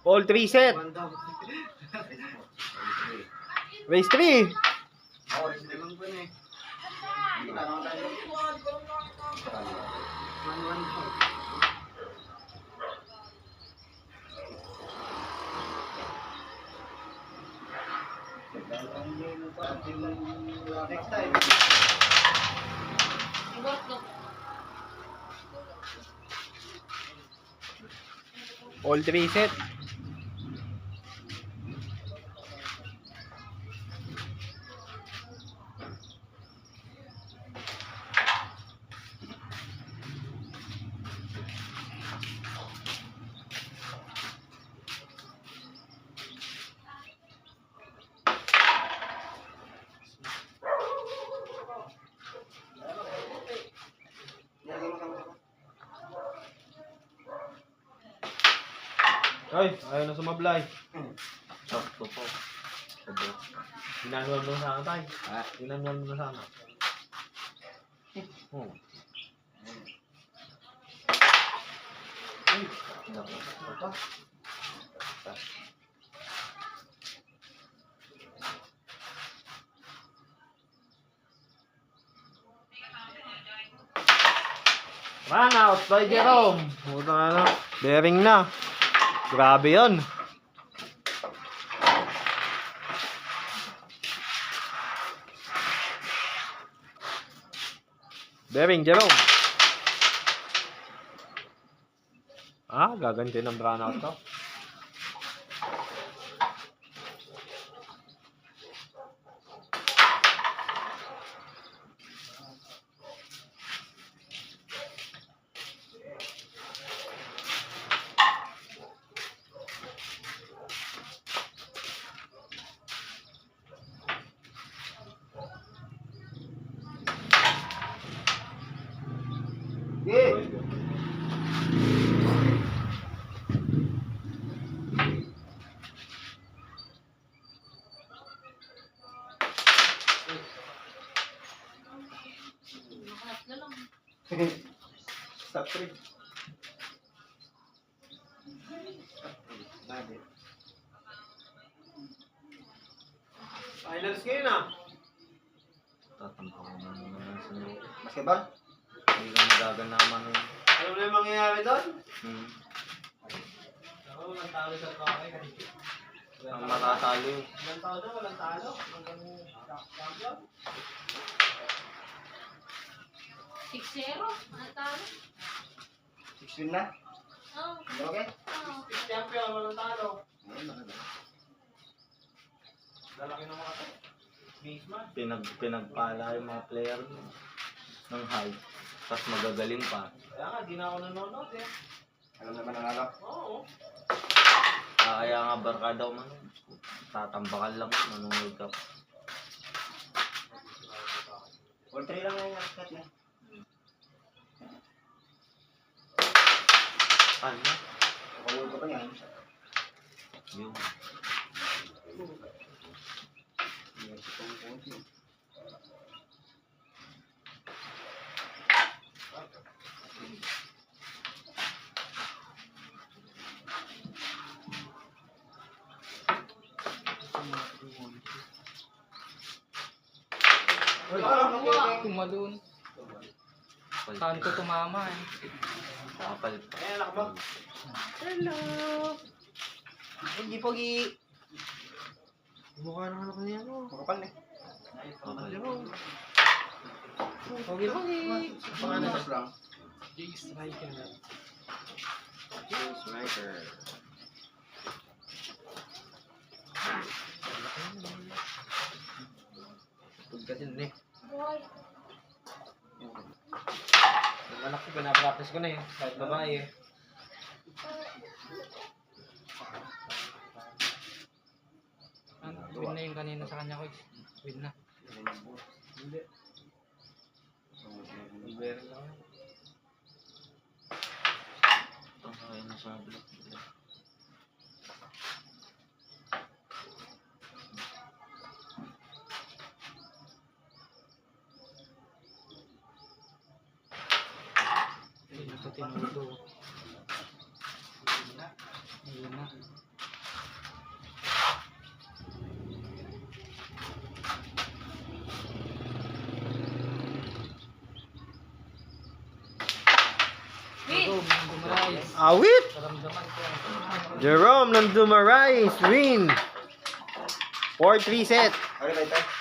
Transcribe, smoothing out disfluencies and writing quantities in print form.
All 3 set. Race 3. Next time. All 3 set. Ay, ayaw na sumablay. Sakto po. Sabi. Ginagawa mo na sana tayo. Ginagawa mo na sana. Oh. Naku. Run out by Jerome. Puta na. Bearing na. Grabe yun. Bearing, Jerome. Gaganti ng run out to. Stop 3. Finals ngayon ah. Tatampa ko na naman sa iyo. Basketball? Hindi ka magaganaman. Alam mo na yung mangyayari doon? Ako, walang talo sa kakay kasi. Ang matatalo yun. Walang talo doon, walang talo. Hanggang champion. 6-0? Natalo? 6 win na? Oo. Okay? Oo. Champion, walang talo. Ayun, nakagano. Lalaki ng mga to. Baseman. Pinagpala yung mga player ng high. Tapos magagaling pa. Kaya nga, di na ako nanonood eh. Alam naman nanalo. Oo. Kaya nga barkada ko man. Tatambakan lang. Manunod ka pa. All 3 lang yung nakaskat na. Ano? Pakawal ko pa yan. Yung. Yes, itong konti. Tumalun. Saan ko tumama eh. Kapal pa. Eh, anak mo. Hello. Hindi pogi. Mukha ng anak niya mo. Makapal na. Kapal. Pogi pogi. Pangalan na lang. Jace Striker. James Riker. Pagka din eh. Boy. Yung anak ko, pinapractice ko na eh. Kahit babae eh. Win na yung kanina sa kanya ko. Win na. Hindi. Iberi lang. Ito kaya na sa block. Win na sa tinulo. Win na. Win! Go, Gumarais. Awit! Karamdaman ko. Jerome ng Dumarize win. 4-3 set. Okay, later.